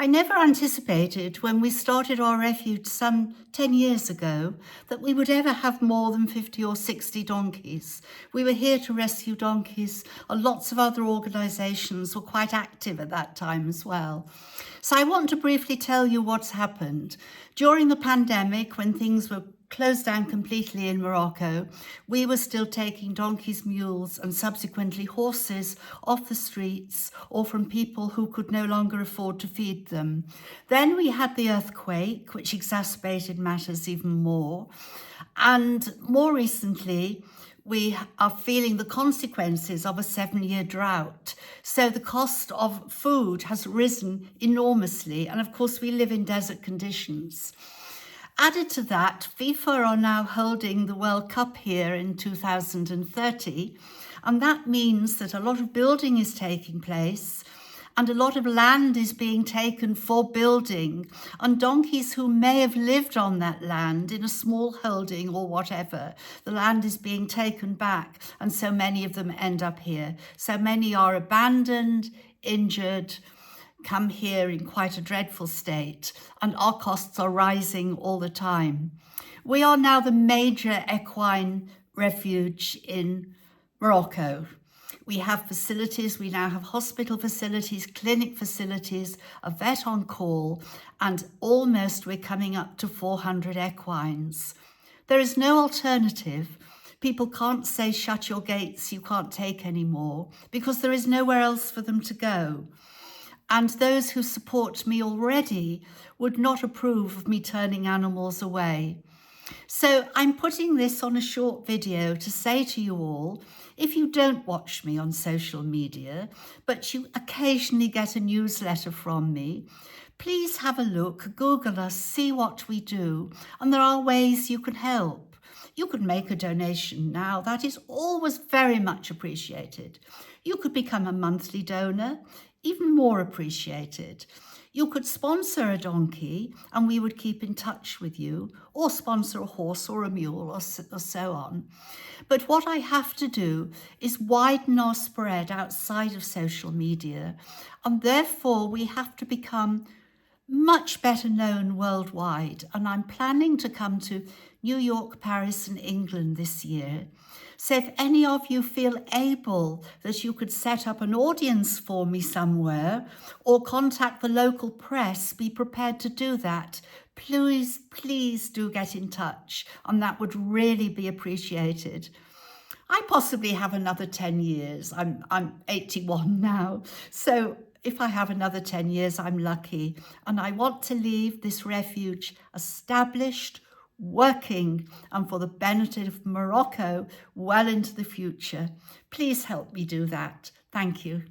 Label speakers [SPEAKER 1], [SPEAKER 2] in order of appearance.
[SPEAKER 1] I never anticipated when we started our refuge some 10 years ago that we would ever have more than 50 or 60 donkeys. We were here to rescue donkeys, and lots of other organisations were quite active at that time as well. So I want to briefly tell you what's happened. During the pandemic, when things were closed down completely in Morocco, we were still taking donkeys, mules, and subsequently horses off the streets or from people who could no longer afford to feed them. Then we had the earthquake, which exacerbated matters even more. And more recently, we are feeling the consequences of a 7-year drought. So the cost of food has risen enormously. And of course, we live in desert conditions. Added to that, FIFA are now holding the World Cup here in 2030, and that means that a lot of building is taking place and a lot of land is being taken for building, and donkeys who may have lived on that land in a small holding or whatever, the land is being taken back, and so many of them end up here. So many are abandoned, injured, come here in quite a dreadful state, and our costs are rising all the time. We are now the major equine refuge in Morocco. We have facilities, we now have hospital facilities, clinic facilities, a vet on call, and almost we're coming up to 400 equines. There is no alternative. People can't say, shut your gates, you can't take any more, because there is nowhere else for them to go. And those who support me already would not approve of me turning animals away. So I'm putting this on a short video to say to you all, if you don't watch me on social media, but you occasionally get a newsletter from me, please have a look, Google us, see what we do, and there are ways you can help. You could make a donation now. That is always very much appreciated. You could become a monthly donor, even more appreciated. You could sponsor a donkey and we would keep in touch with you, or sponsor a horse or a mule or so on. But what I have to do is widen our spread outside of social media, and therefore we have to become much better known worldwide. And I'm planning to come to New York, Paris, and England this year. So if any of you feel able that you could set up an audience for me somewhere or contact the local press, be prepared to do that. Please do get in touch, and that would really be appreciated. I possibly have another 10 years. I'm 81 now. So if I have another 10 years, I'm lucky. And I want to leave this refuge established, working, and for the benefit of Morocco well into the future. Please help me do that. Thank you.